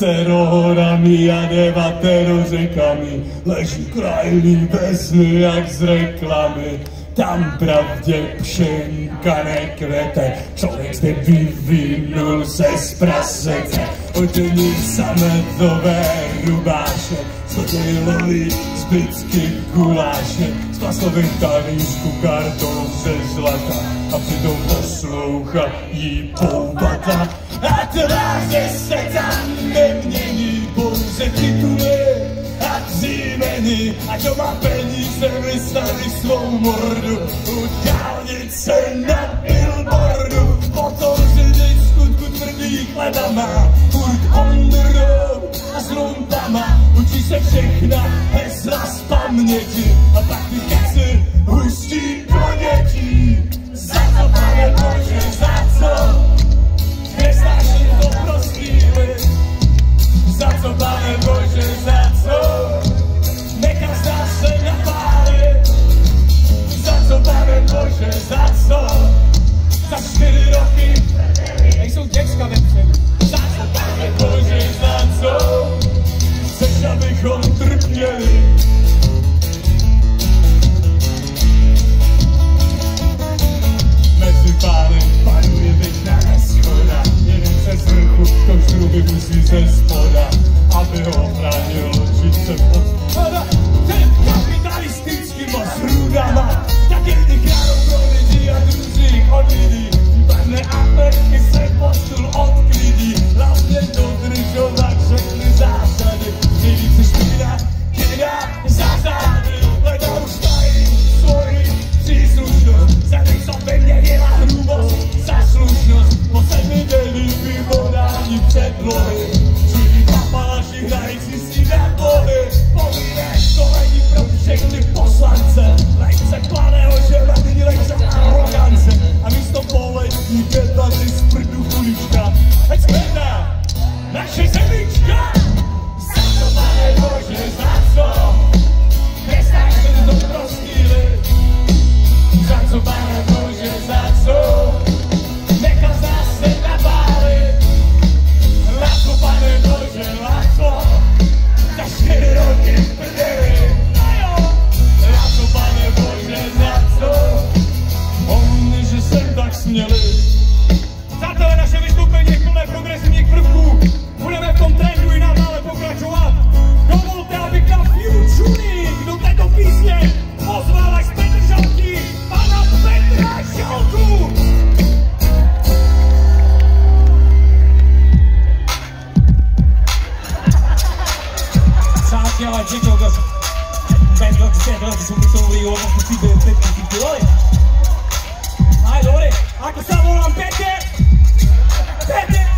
Devatero horami a devatero řekami, leží krajný vesny jak z reklamy. Tam pravdě pšenka nekvete, člověk zde vyvinul se z prasete. Odění sametové rubáše, zlodějlovi zbytky guláše, z plastových talířků karton ze zlata a přitom poslouchají poubata. A tváře se tam nemění, pouze tituly a příjmeny, a doma peníze vystaví svou mordu u dálnice na billboardu. Potom řidič skutku tvrdý chleba má, půjď on the road a s lumpama, učí se všechna hesla z paměti a pak ty keci hustí do dětí. Za co, Pane Bože, za co? Nestáš mi to prostýli. Za co, Pane Bože, za co? Nekazá se napálit. Za co, Pane Bože, za co? Za 4 roky nejsou děcka vepředu. Za co, Pane Bože, za co? Chceš, abychom trpěli. Mezi pány panuje věčná neschoda. Jeden přes vrchu, to žruby musí ze spoda, aby ho ochránil žice pod spoda. Ten kapitalistický moc s hrudama, tak jedni kránou pro lidi a druzí od lidí. Vypadne Ameriky se postul odklidí, hlavně dodržovat všechny zásady. Nejvíce špína, kydá zásady, hledá už tají svoji příslušnost. Za těch, co ve mně dělá hrubost, za slušnost, po 7 denní vyvodání předlohy. Živí papaláši hrající si na bohy, povinné školení pro všechny poslance. Lejce planého, že vadí lejce arogance a místo poletní debaty z prdu kulička. Ať skvědá naše zemička. Za co, Pane Bože, za co? Nestáš mi to prostýli. Za co, Pane Bože, za co? Nekazá se napálit. Lásko, Pane Bože, lásko, za 4 roky prdeli. Lásko, Pane Bože, za co? Oni, že jsem tak směli. Přátelé, naše vystoupení je plné progresivních prvků. Budeme v tom trendu i nadále pokračovat. Dovolte, abych na Futuring do této písně pozval až z Petržalky pana Petra Žalku. Přátelé, děkuji. Pedro, som myslel, že si bude všetky piloli. Aj, dobre, ako sa volám, Peter? Peter!